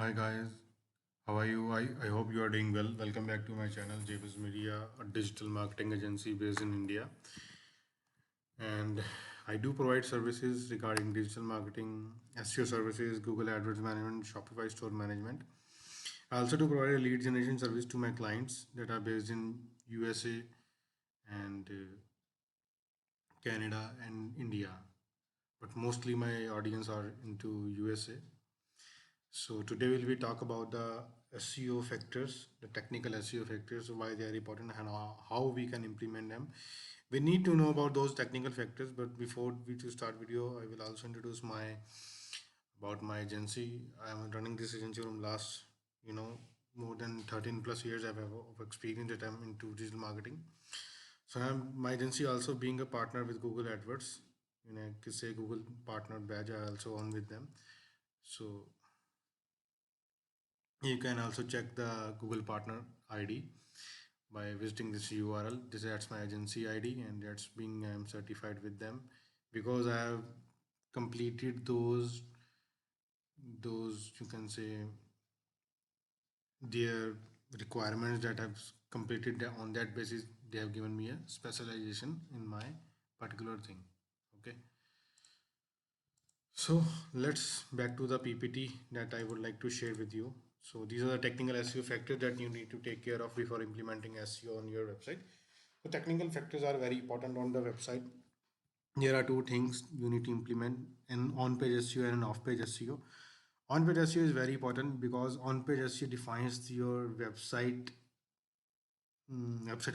Hi guys, how are you? I hope you are doing well. Welcome back to my channel, JBiz Media, a digital marketing agency based in India. And I do provide services regarding digital marketing, SEO services, Google AdWords management, Shopify store management. I also do provide a lead generation service to my clients that are based in USA and Canada and India. But mostly my audience are into USA. So today we'll be talk about the SEO factors, the technical SEO factors, why they are important and how we can implement them. We need to know about those technical factors, but before we to start video, I will also introduce my about my agency. I am running this agency from last, you know, more than 13 plus years I have of experience that I'm into digital marketing. So my agency also being a partner with Google AdWords. You know, I say Google partner badge I also on with them. So you can also check the Google Partner ID by visiting this URL. That's my agency ID, and that's being I'm certified with them because I have completed those you can say their requirements that I've completed on that basis. They have given me a specialization in my particular thing. Okay. So let's back to the PPT that I would like to share with you. So these are the technical SEO factors that you need to take care of before implementing SEO on your website. So technical factors are very important on the website. There are two things you need to implement: an on-page SEO and an off-page SEO. On-page SEO is very important because on-page SEO defines your website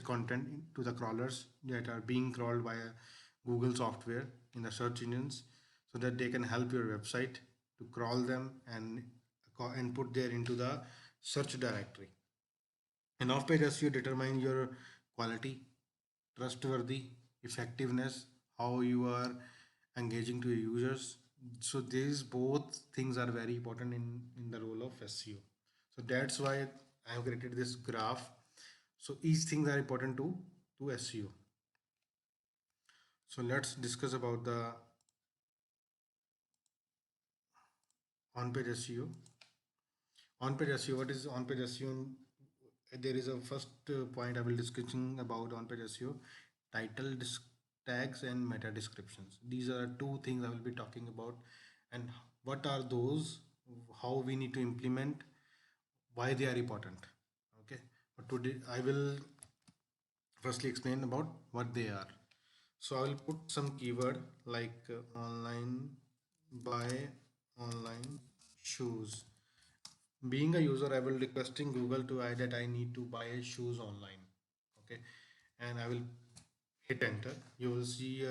content to the crawlers that are being crawled by Google software in the search engines, so that they can help your website to crawl them and put there into the search directory. And off-page SEO determine your quality, trustworthy, effectiveness, how you are engaging to your users. So these both things are very important in the role of SEO. So that's why I have created this graph. So each things are important to SEO. So let's discuss about the on-page SEO. On-page SEO. What is on-page SEO? There is a first point I will discussing about on-page SEO: title, tags, and meta descriptions. These are two things I will be talking about, and what are those? How we need to implement? Why they are important? Okay, but today I will firstly explain about what they are. So I will put some keyword like online buy online shoes. Being a user, I will requesting Google to add that I need to buy shoes online. Okay, and I will hit enter. You will see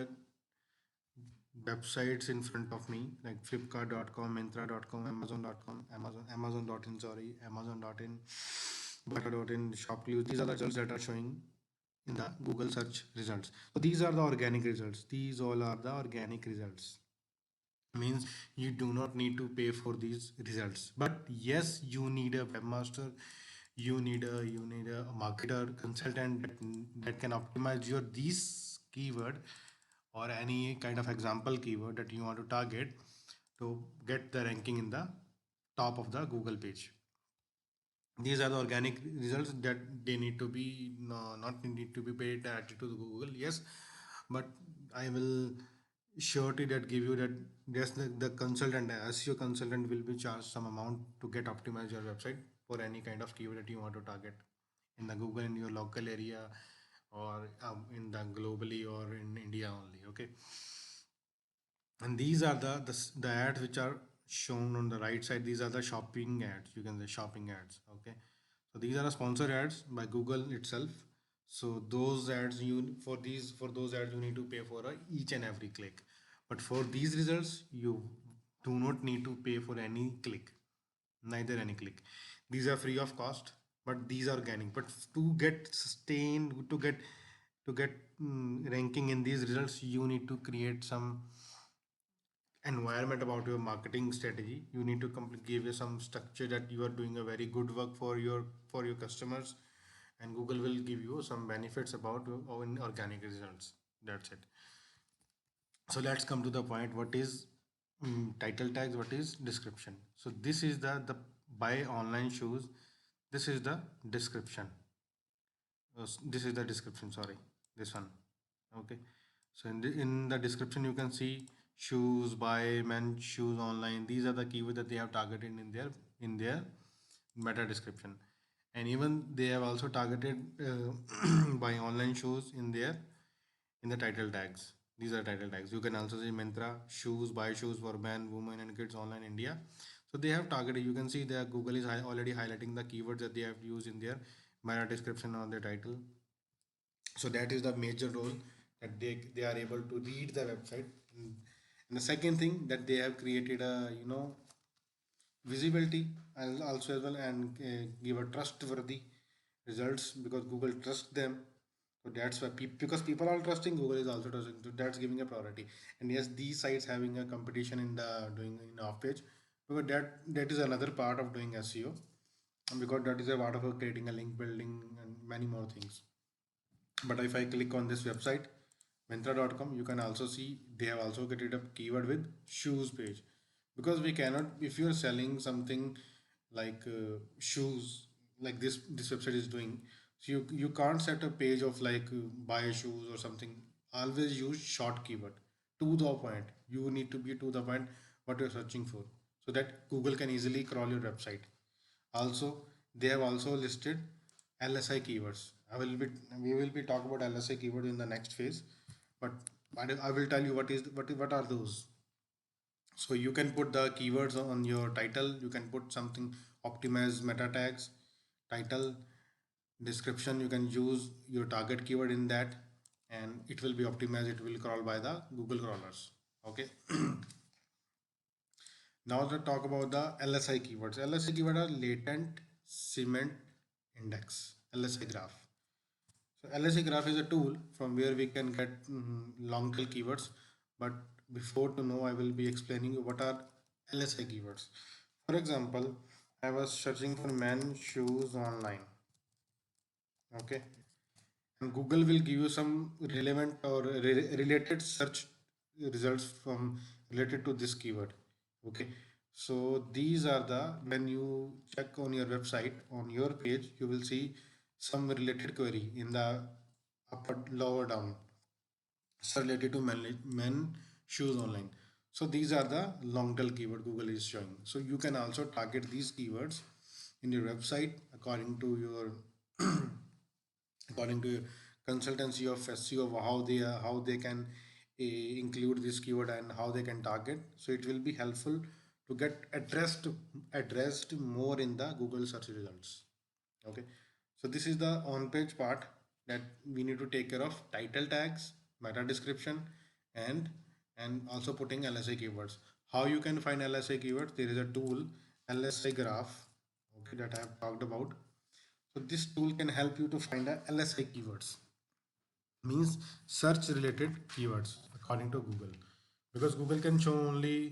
websites in front of me like flipkart.com, myntra.com, amazon.com, amazon.in, sorry, amazon.in, bata.in, shopclues. These are the results that are showing in the Google search results. So these are the organic results. These all are the organic results. Means you do not need to pay for these results, but yes, you need a webmaster, you need a marketer consultant that can optimize your these keyword or any kind of example keyword that you want to target to get the ranking in the top of the Google page. These are the organic results that they need to be no, not need to be paid directly to the Google, yes, but I will surety that give you that yes, the consultant, SEO consultant will be charged some amount to get optimize your website for any kind of keyword that you want to target in the Google in your local area or in the globally or in India only. Okay, and these are the ads which are shown on the right side. These are the shopping ads, you can say shopping ads. Okay, so these are the sponsored ads by Google itself. So those ads, you for those ads you need to pay for each and every click, but for these results you do not need to pay for any click, neither any click. These are free of cost, but these are organic. But to get sustained, to get ranking in these results, you need to create some environment about your marketing strategy. You need to give you some structure that you are doing a very good work for your customers, and Google will give you some benefits about your own organic results. That's it. So let's come to the point: what is title tags, what is description? So this is the buy online shoes. This is the description. This is the description, sorry, this one. Okay, so in the description you can see shoes, buy men's shoes online. These are the keywords that they have targeted in their meta description. And even they have also targeted buy online shoes in the title tags. These are title tags. You can also see Myntra shoes, buy shoes for men, women, and kids online India. So they have targeted. You can see that Google is already highlighting the keywords that they have used in their meta description on their title. So that is the major role that they are able to read the website. And the second thing that they have created a visibility also as well, and give a trustworthy results because Google trusts them. So that's why because people are trusting, Google is also trusting. So that's giving a priority. And yes, these sites having a competition in the doing in off page, because that is another part of doing SEO, and because that is a part of creating a link building and many more things. But if I click on this website, Myntra.com, you can also see they have also created a keyword with shoes page, because we cannot, if you're selling something like shoes, like this website is doing, so you can't set a page of like buy shoes or something. Always use short keyword, to the point. You need to be to the point what you're searching for, so that Google can easily crawl your website. Also, they have also listed LSI keywords. We will be talking about LSI keyword in the next phase, but I will tell you what are those. So you can put the keywords on your title. You can put something optimized meta tags, title, description. You can use your target keyword in that, and it will be optimized. It will crawl by the Google crawlers. Okay. Now let's talk about the LSI keywords. LSI keyword are latent cement index, LSI graph. So LSI graph is a tool from where we can get long tail keywords. But before to know, I will be explaining you what are LSI keywords. For example, I was searching for men shoes online. Okay, and Google will give you some relevant or related search results from related to this keyword. Okay, so these are the, when you check on your website on your page, you will see some related query in the upper lower down, so related to men shoes online. So these are the long tail keyword Google is showing. So you can also target these keywords in your website according to your according to consultancy of SEO, how they can include this keyword and how they can target. So it will be helpful to get addressed more in the Google search results. Okay, so this is the on page part that we need to take care of: title tags, meta description, and also putting LSI keywords. How you can find LSI keywords? There is a tool, LSI graph, okay, that I have talked about. So this tool can help you to find a LSI keywords, means search related keywords according to Google, because Google can show uh,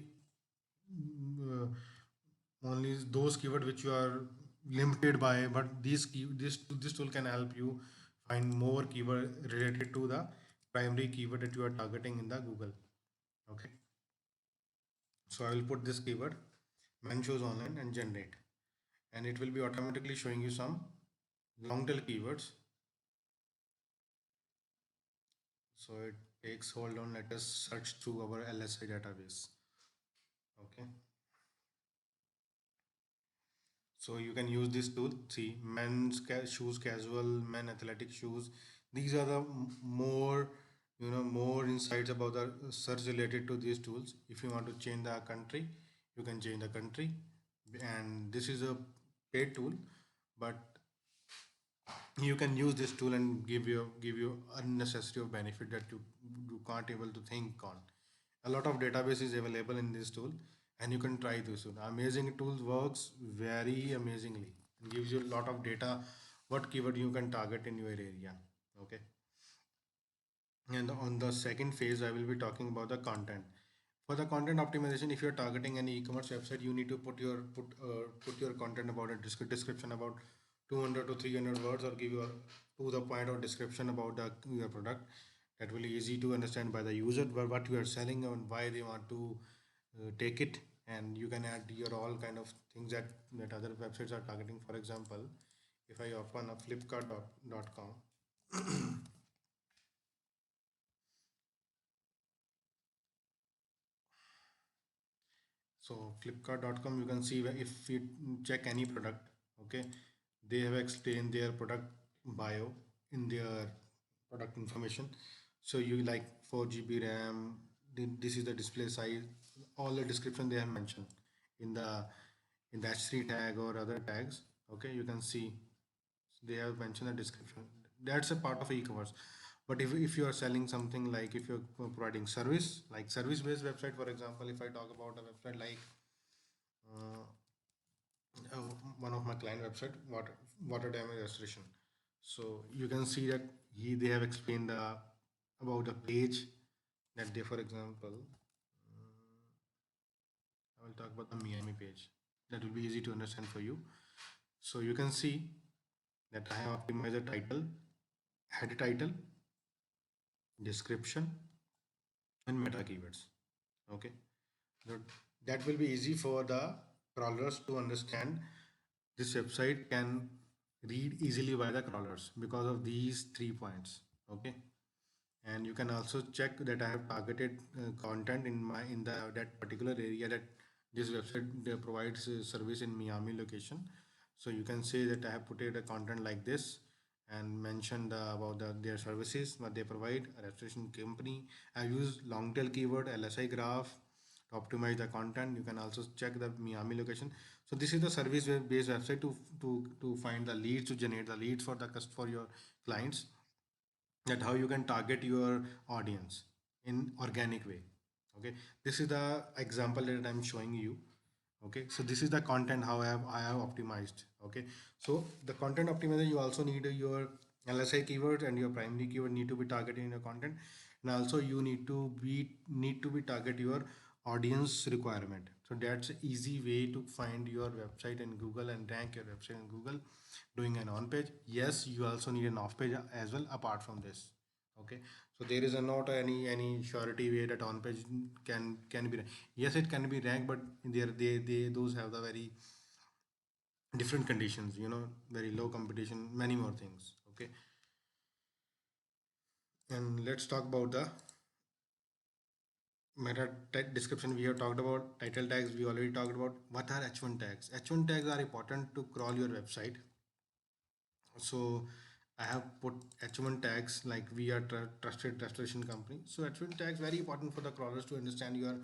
only those keywords which you are limited by, but this tool can help you find more keyword related to the primary keyword that you are targeting in the Google. Okay, so I will put this keyword men shows online and generate, and it will be automatically showing you some long tail keywords. So it takes hold on. Let us search through our LSI database. Okay. So you can use this tool. See, men's shoes, casual, men athletic shoes. These are the more, more insights about the search related to these tools. If you want to change the country, you can change the country. And this is a paid tool, but you can use this tool and give you unnecessary of benefit that you can't able to think on. A lot of database is available in this tool, and you can try this tool. Amazing tool, works very amazingly and gives you a lot of data, what keyword you can target in your area. Okay, and on the second phase I will be talking about the content. For the content optimization, if you're targeting an e-commerce website, you need to put your content about a description about 200 to 300 words, or give your to the point or description about your product, that will be easy to understand by the user, what you are selling and why they want to take it. and you can add your all kind of things that other websites are targeting. For example, if I open a flipkart.com, so flipkart.com, you can see if you check any product, okay, they have explained their product bio in their product information. So you like 4 GB RAM, this is the display size, all the description they have mentioned in the H3 tag or other tags. Okay, you can see they have mentioned the description. That's a part of e-commerce. But if you are selling something, like if you're providing service, like service based website, for example, if I talk about a website like uh, one of my client website, water damage restoration. So you can see that they have explained about the page that they, for example, I will talk about the Miami page. That will be easy to understand for you. So you can see that I have optimized the title, head title, description, and meta keywords. Okay, that that will be easy for the crawlers to understand. This website can read easily by the crawlers because of these 3 points. Okay, and you can also check that I have targeted content in the that particular area that this website provides service in Miami location. So you can say that I have put it a content like this and mentioned about their services, what they provide, a registration company. I use long tail keyword, LSI graph to optimize the content. You can also check the Miami location. So this is the service based website to find the leads, to generate the leads for the for your clients, that how you can target your audience in organic way. Okay, this is the example that I'm showing you. Okay, so this is the content how I have optimized. Okay, so the content optimizer, you also need your LSI keyword and your primary keyword need to be targeted in your content, and also you need to be target your audience requirement. So that's an easy way to find your website in Google and rank your website in Google, doing an on page. Yes, you also need an off page as well apart from this. Okay, so there is a not any surety way that on page can be ranked. Yes, it can be ranked, but they those have the very different conditions, very low competition, many more things. Okay, and let's talk about the meta tag description. We have talked about title tags, we already talked about. What are H1 tags? H1 tags are important to crawl your website. So I have put H1 tags, like we are trusted restoration company. So H1 tags very important for the crawlers to understand your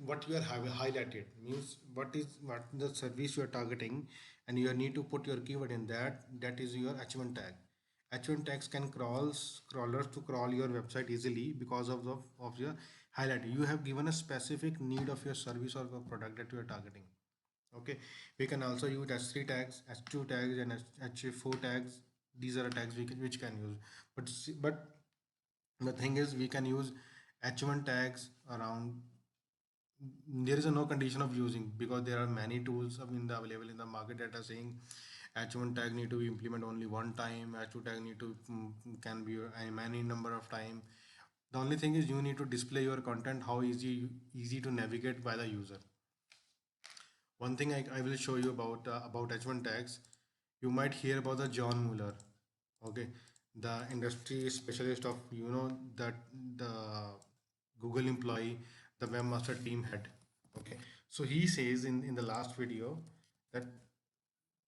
what you are highlighted means, what the service you are targeting, and you need to put your keyword in that. That is your H1 tag. H1 tags can crawlers to crawl your website easily because of your highlight. You have given a specific need of your service or your product that you are targeting. Okay, we can also use H3 tags, H2 tags, and H4 tags. These are tags which can use. But the thing is, we can use H1 tags around. There is a no condition of using, because there are many tools available in the market that are saying H1 tag need to be implement only one time. H2 tag need to can be a many number of time. The only thing is you need to display your content how easy to navigate by the user. One thing I will show you about H1 tags. You might hear about the John Mueller, okay, the industry specialist of that the Google employee, the webmaster team head. Okay, so he says in the last video that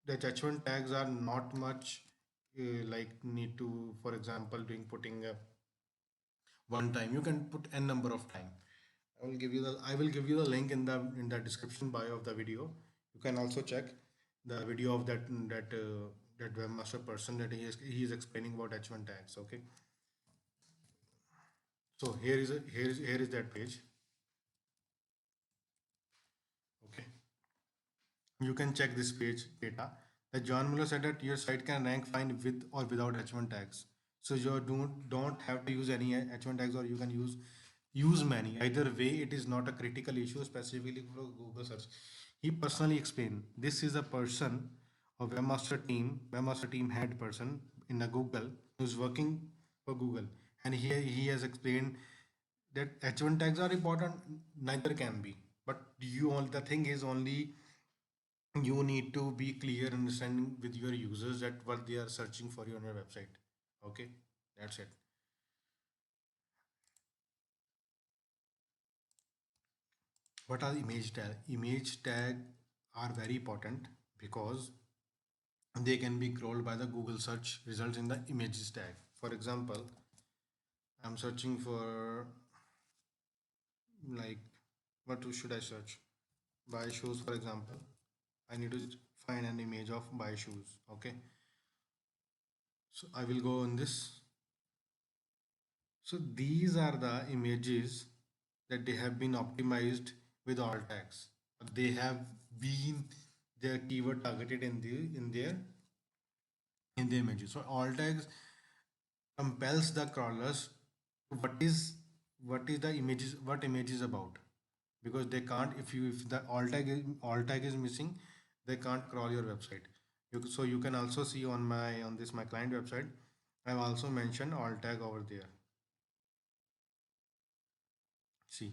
H1 tags are not much like need to, for example, putting one time. You can put n number of time. I will give you the link in the description bio of the video. You can also check the video of that webmaster person that he is explaining about H1 tags. Okay, so here is that page. Okay, you can check this page data. That John Mueller said that your site can rank fine with or without H1 tags. So you don't have to use any H1 tags, or you can use many. Either way, it is not a critical issue specifically for Google search. He personally explained this is a person, a webmaster team head person in a Google, who's working for Google, and he has explained that H1 tags are important. Neither can be. But you all, the thing is only you need to be clear understanding with your users that what they are searching for you on your website. Okay, that's it. What are image tag? Image tag are very important because they can be crawled by the Google search results in the images tag. For example, I'm searching for, like, what should I search? Buy shoes, for example. I need to find an image of buy shoes. Okay, so I will go on this. So these are the images that they have been optimized with alt tags. They have been their keyword targeted in the images. So alt tags compels the crawlers what is the images, what image is about, because they can't, if the alt tag is missing, they can't crawl your website. So you can also see on my client website, I've also mentioned alt tag over there. See,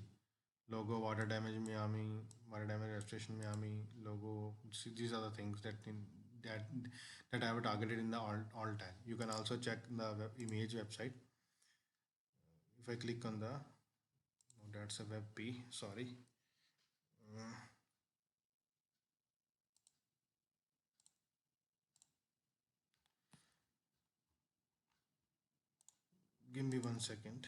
logo, water damage Miami, water damage restoration Miami logo. See, these are the things that that I have targeted in the alt tag. You can also check the image website. If I click on the, oh, that's a web p, sorry. Uh, Give me 1 second.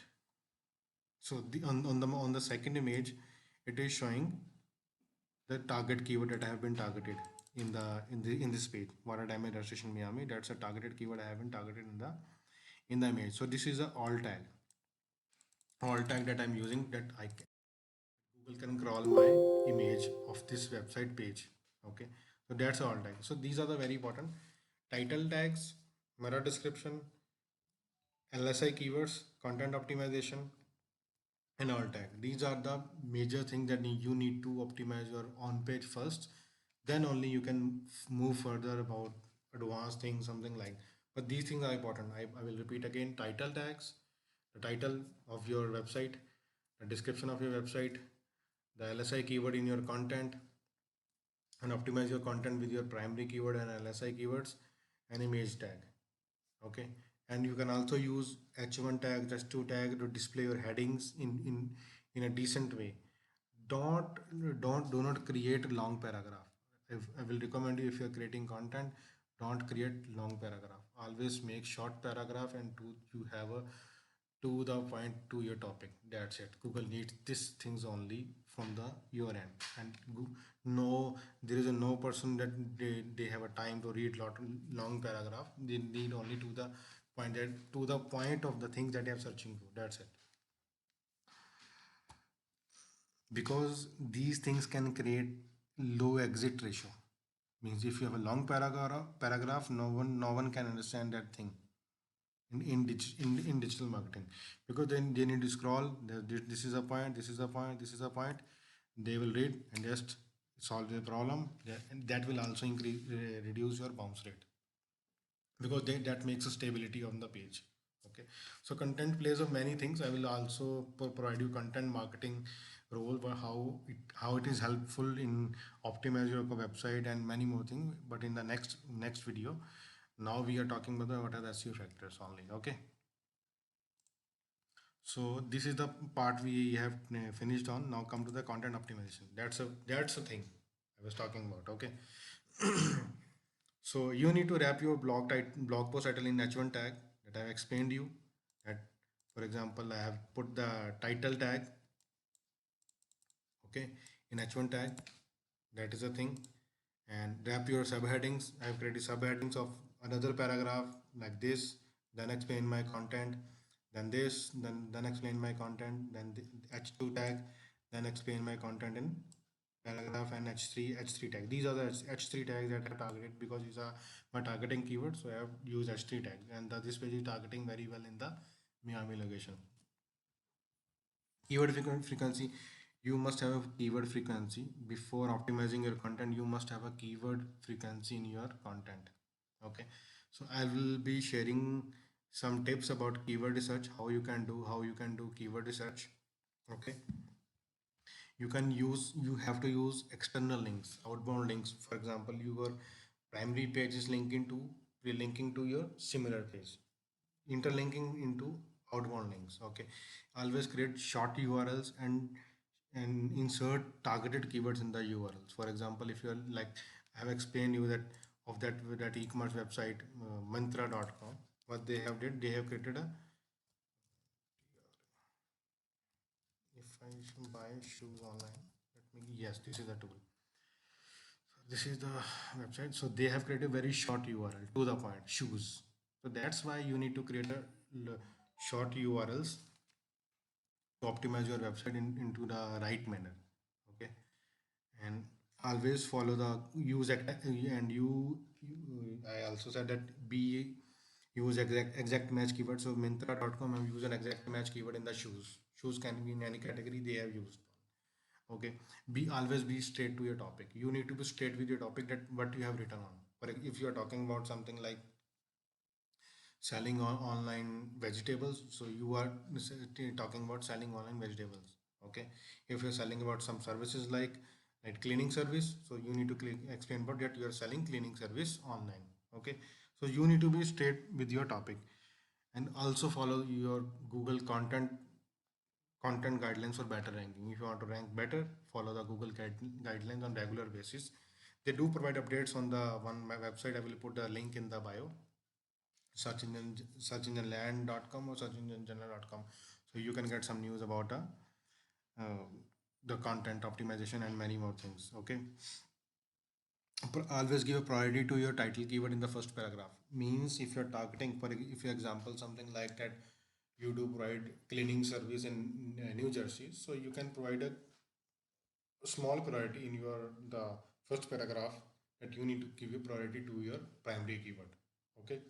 So on the second image, it is showing the target keyword that I have been targeted in this page. Water damage restoration Miami. That's a targeted keyword I have been targeted in the image. So this is a alt tag that I'm using, that Google can crawl my image of this website page. Okay, so that's all tag. So these are the very important title tags, meta description, LSI keywords, content optimization, and alt tag. These are the major things that you need to optimize your on page first. Then only you can move further about advanced things, something like. But these things are important. I will repeat again: title tags, the title of your website, the description of your website, the LSI keyword in your content, and optimize your content with your primary keyword and LSI keywords and image tag. Okay, and you can also use H1 tag, H2 tag to display your headings in a decent way. Do not create a long paragraph. If I will recommend you, if you're creating content, don't create long paragraph. Always make short paragraph, and you have a to the point to your topic. That's it. Google needs these things only from the your end, and no, there is a no person that they have a time to read long paragraph. They need only to the point of the things that they are searching for. That's it. Because these things can create low exit ratio. Means if you have a long paragraph, no one can understand that thing in digital marketing, because then they need to scroll. This is a point, this is a point, this is a point. They will read and just solve the problem. And that will also reduce your bounce rate, because that makes a stability on the page. Okay, so content plays of many things. I will also provide you content marketing role, for how it is helpful in optimize your website and many more things, but in the next video. Now we are talking about what are the SEO factors only. Okay, so this is the part we have finished on. Now come to the content optimization. That's a thing I was talking about. Okay. So you need to wrap your blog post title in H1 tag that I have explained you. That, for example, I have put the title tag, okay, in H1 tag. That is a thing. And wrap your subheadings. I have created subheadings of another paragraph like this. Then explain my content. Then this. Then explain my content. Then the H2 tag. Then explain my content in paragraph, and H3 tag. These are the H3 tags that are targeted, because these are my targeting keywords. So I have used H3 tag, and this page is targeting very well in the Miami location. Keyword frequency. You must have a keyword frequency before optimizing your content. You must have a keyword frequency in your content. Okay, so I will be sharing some tips about keyword research, how you can do keyword research. Okay, You have to use external links, outbound links. For example, your primary page is linking to your similar page, interlinking into outbound links. Okay, always create short URLs and insert targeted keywords in the URLs. For example, if you're like, I have explained you that of that e-commerce website, mantra.com, what they have did, they have created a, if I should buy shoes online, let me, yes, this is the tool. This is the website. So they have created a very short URL to the point, shoes. So that's why you need to create a short URLs to optimize your website into the right manner. Okay, and always follow the and I also said that be use exact match keyword. So Myntra.com have used an exact match keyword in the shoes. Shoes can be in any category they have used. Okay, be always be straight to your topic. You need to be straight with your topic, that what you have written on. But if you are talking about something like selling on online vegetables, so you are talking about selling online vegetables. Okay, if you're selling about some services like cleaning service, so you need to explain about that you are selling cleaning service online. Okay, so you need to be straight with your topic, and also follow your Google content guidelines for better ranking. If you want to rank better, follow the Google guidelines on regular basis. They do provide updates on the one my website. I will put the link in the bio, searchengineland.com or searchenginegeneral.com. So you can get some news about uh, the content optimization and many more things. Okay. Always give a priority to your title keyword in the first paragraph. Means if you're targeting, for if you example something like that, you do provide cleaning service in New Jersey, so you can provide a small priority in your the first paragraph, that you need to give a priority to your primary keyword. Okay.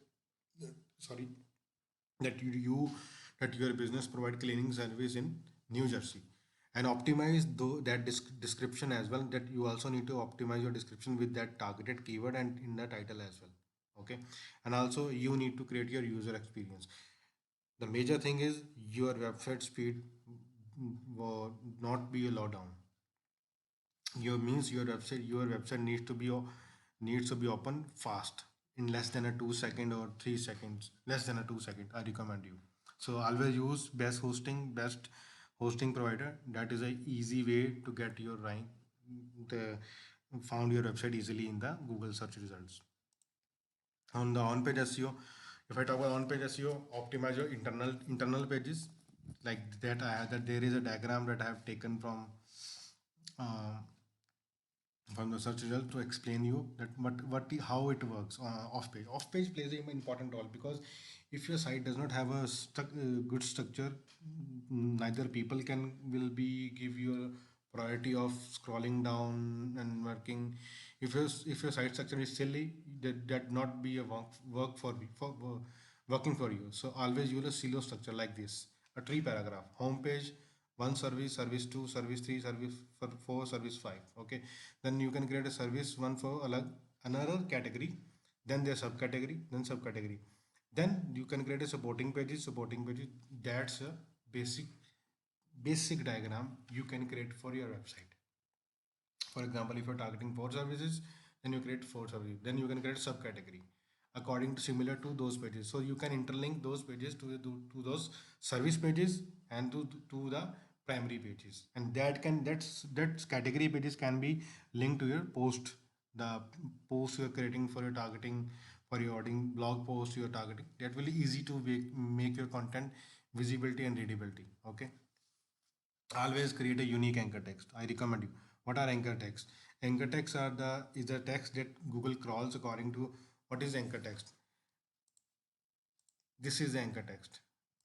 Sorry, that that your business provide cleaning service in New Jersey, and optimize that description as well, that you also need to optimize your description with that targeted keyword and in the title as well. Okay, and also you need to create your user experience. The major thing is your website speed will not be a low down. Your website needs to be open fast in less than a 2 second or 3 seconds, less than a 2 second. I recommend you. So always use best hosting provider. That is a easy way to get your rank, the found your website easily in the Google search results. On the on-page SEO, if I talk about on-page SEO, optimize your internal pages. Like that there is a diagram that I have taken uh, from the search result to explain you that how it works off page plays an important role, because if your site does not have a good structure, neither people can will be give you a priority of scrolling down and working. If your site structure is silly, that not be a working for you. So always use a silo structure like this: a tree paragraph, home page, one service, service 2, service 3, service for 4, service 5. Okay, then you can create a service one for another category, then their subcategory, then subcategory, then you can create a supporting pages. That's a basic diagram you can create for your website. For example, if you're targeting 4 services, then you create 4 services, then you can create subcategory according to similar to those pages. So you can interlink those pages to those service pages and to the primary pages, and that category pages can be linked to your post, the post you're creating for your targeting, for your audience, blog post you're targeting. That will be easy to make your content visibility and readability. Okay, always create a unique anchor text. I recommend you. What are anchor text? Anchor text are the is the text that Google crawls according to. What is anchor text? This is the anchor text.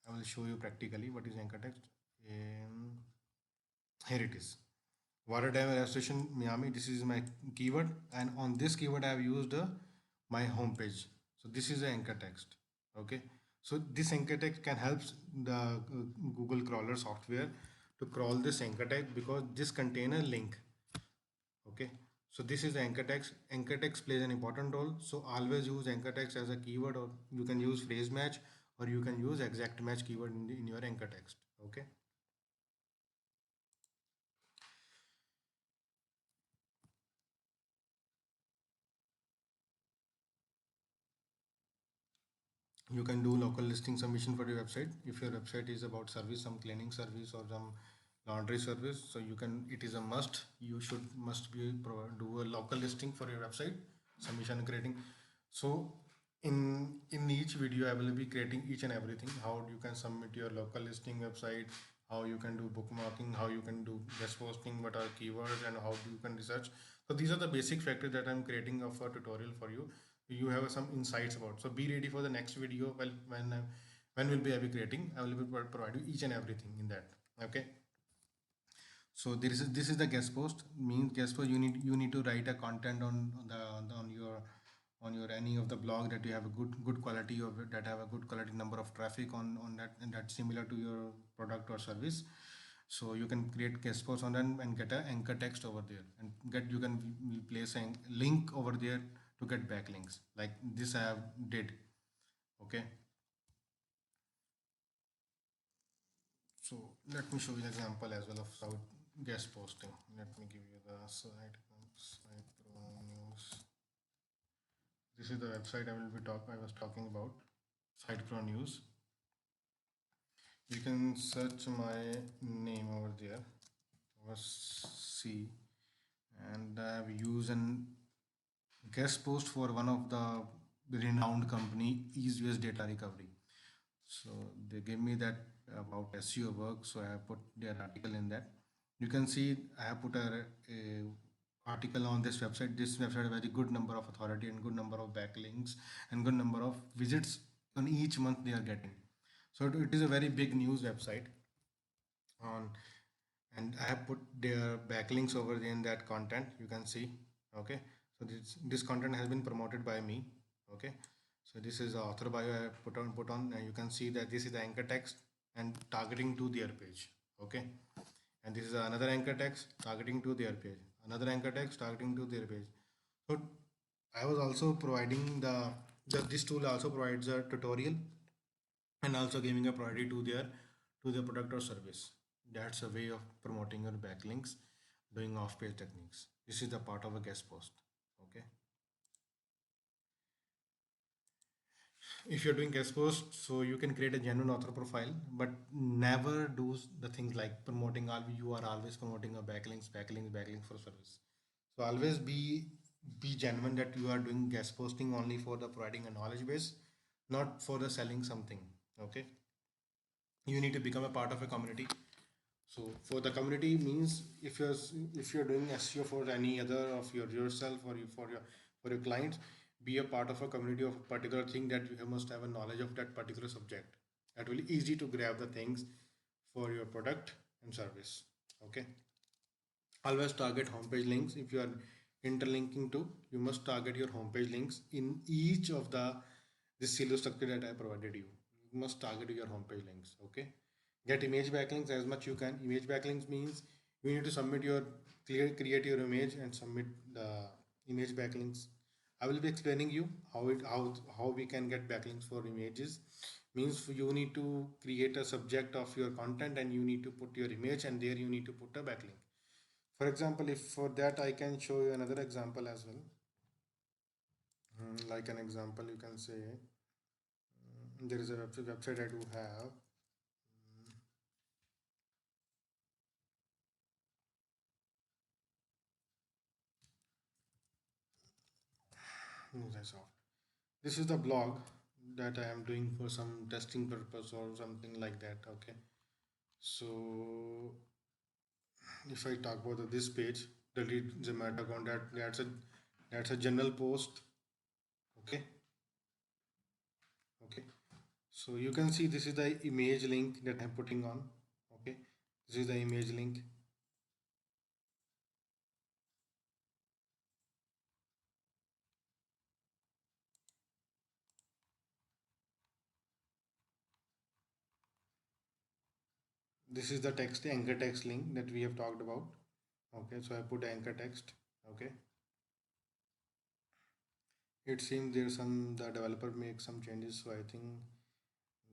I will show you practically what is anchor text. Um, Here it is. Water dam illustration Miami. This is my keyword, and on this keyword I have used my home page. So this is the anchor text. Okay. So this anchor text can help the Google crawler software to crawl this anchor text, because this contain a link. Okay. So this is the anchor text. Anchor text plays an important role. So always use anchor text as a keyword, or you can use phrase match, or you can use exact match keyword in your anchor text. Okay. You can do local listing submission for your website. If your website is about service, some cleaning service or some laundry service, so you can, it is a must, you should must be do a local listing for your website submission creating. So in each video I will be creating each and everything, how you can submit your local listing website, how you can do bookmarking, how you can do guest posting, what are keywords, and how you can research. So these are the basic factors that I'm creating of a tutorial for you. You have some insights about. So be ready for the next video. Well, when will be I be creating, I will be provide you each and everything in that. Okay. So this is the guest post. Means guest post, you need to write a content on your any of the blog that you have a good quality of it, that have a good quality number of traffic on that, and that's similar to your product or service. So you can create guest post on that and get a anchor text over there, and get, you can place a link over there to get backlinks like this I have did. Okay. So let me show you an example as well of South guest posting. Let me give you the site pro news. This is the website I was talking about, Site Pro News. You can search my name over there, see, and I have used an guest post for one of the renowned company, East West Data Recovery. So they gave me that about SEO work, so I have put their article in that. You can see I have put a article on this website. This website has very good number of authority and good number of backlinks and good number of visits on each month they are getting. So it is a very big news website on, and I have put their backlinks over there in that content. You can see. Okay. So this content has been promoted by me. Okay. So this is the author bio I have put on, and you can see that this is the anchor text and targeting to their page. Okay. And this is another anchor text targeting to their page. Another anchor text targeting to their page. So I was also providing this tool also provides a tutorial and also giving a priority to their product or service. That's a way of promoting your backlinks, doing off-page techniques. This is the part of a guest post. Okay. If you're doing guest post, so you can create a genuine author profile, but never do the things like promoting all, you are always promoting a backlinks for service. So always be genuine that you are doing guest posting only for the providing a knowledge base, not for the selling something. Okay. You need to become a part of a community. So for the community means, if you're doing SEO for any other of yourself or for your clients, be a part of a community of a particular thing, that you must have a knowledge of that particular subject. That will easy to grab the things for your product and service. Okay. Always target homepage links. If you are interlinking to, you must target your homepage links in each of the silo structure that I provided you. You must target your homepage links. Okay. Get image backlinks as much you can. Image backlinks means you need to submit your create your image and submit the image backlinks. I will be explaining you how we can get backlinks for images. Means you need to create a subject of your content and you need to put your image, and there you need to put a backlink. For example, if for that I can show you another example as well. Like an example, you can say there is a website I do have. This is the blog that I am doing for some testing purpose or something like that. Okay. So if I talk about this page, the lead Zomato account, that's a general post. Okay. Okay. So you can see this is the image link that I'm putting on. Okay. This is the image link. This is the text, the anchor text link that we have talked about. Okay. So I put anchor text. Okay. It seems there's the developer makes some changes. So I think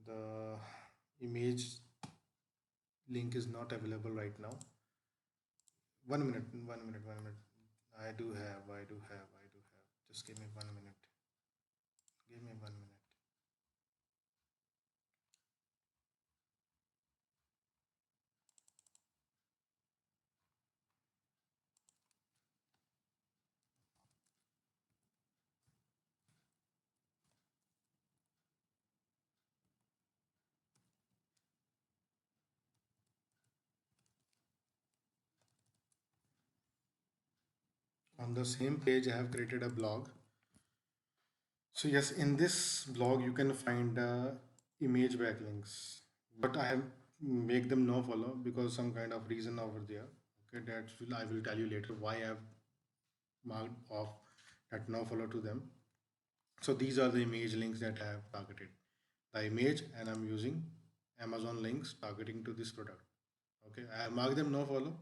the image link is not available right now. 1 minute, 1 minute, 1 minute. I do have. Just give me 1 minute. Give me 1 minute. On the same page I have created a blog. So yes, in this blog you can find image backlinks, but I have make them no follow because some kind of reason over there. Okay, I will tell you later why I have marked off that no follow to them. So these are the image links that I have targeted. The image, and I'm using Amazon links targeting to this product. Okay, I have marked them no follow,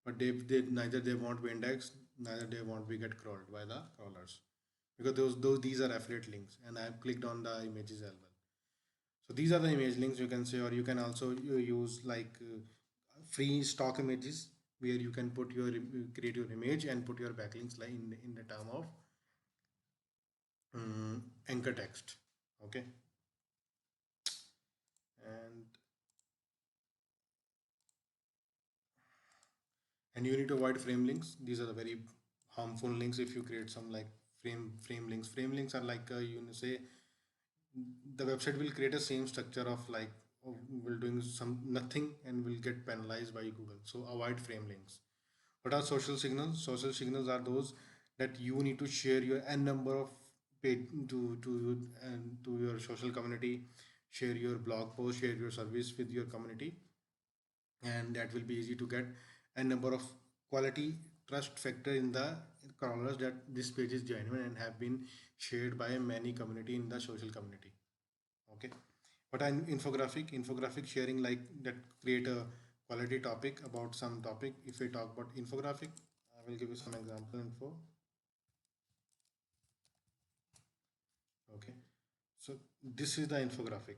but they neither they won't be indexed, neither they won't be get crawled by the crawlers because those these are affiliate links, and I have clicked on the images as well. So these are the image links you can say, or you can also use like free stock images where you can put your create your image and put your backlinks like in the term of anchor text. Okay, and you need to avoid frame links. These are the very harmful links if you create some like frame links. Frame links are like say the website will create a same structure of like will doing some nothing and will get penalized by Google. So avoid frame links. What are social signals? Social signals are those that you need to share your n number of page to your social community, share your blog post, share your service with your community, and that will be easy to get a number of quality trust factor in the crawlers that this page is genuine and have been shared by many community in the social community. Okay, but an infographic sharing like that create a quality topic about some topic. If we talk about infographic, I will give you some example info. Okay, so this is the infographic.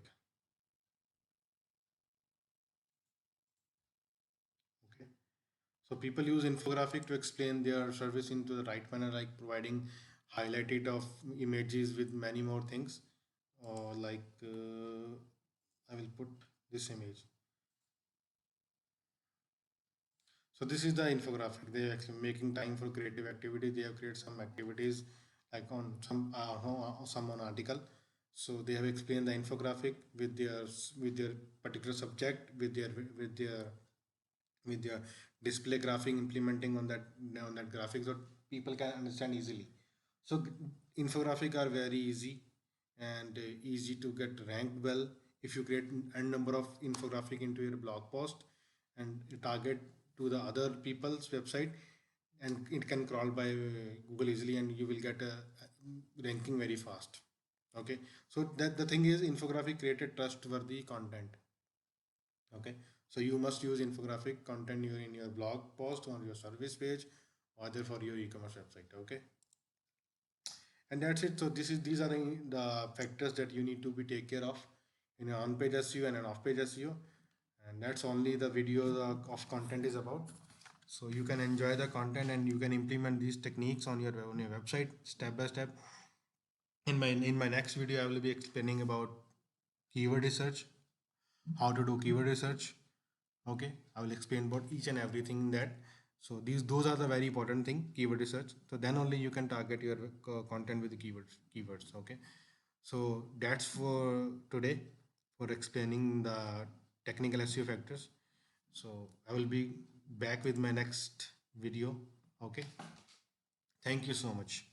Okay, so people use infographic to explain their service into the right manner, like providing highlighted of images with many more things, or like I will put this image. So this is the infographic. They are actually making time for creative activity. They have created some activities like on some on article. So they have explained the infographic with their particular subject, with their display graphing implementing on that graphic so people can understand easily. So infographic are very easy and easy to get ranked well if you create a number of infographic into your blog post and target to the other people's website, and it can crawl by Google easily and you will get a ranking very fast. Okay, so that the thing is infographic created trustworthy content. Okay, so you must use infographic content in your blog post on your service page or either for your e-commerce website. Okay, and that's it. So these are the factors that you need to be take care of in an on-page SEO and an off-page SEO, and that's only the video of content is about. So you can enjoy the content and you can implement these techniques on your website step by step. In my next video I will be explaining about keyword research, how to do keyword research. Okay, I will explain about each and everything in that. So those are the very important thing, keyword research. So then only you can target your content with the keywords. Okay, so that's for today for explaining the technical SEO factors. So I will be back with my next video. Okay, thank you so much.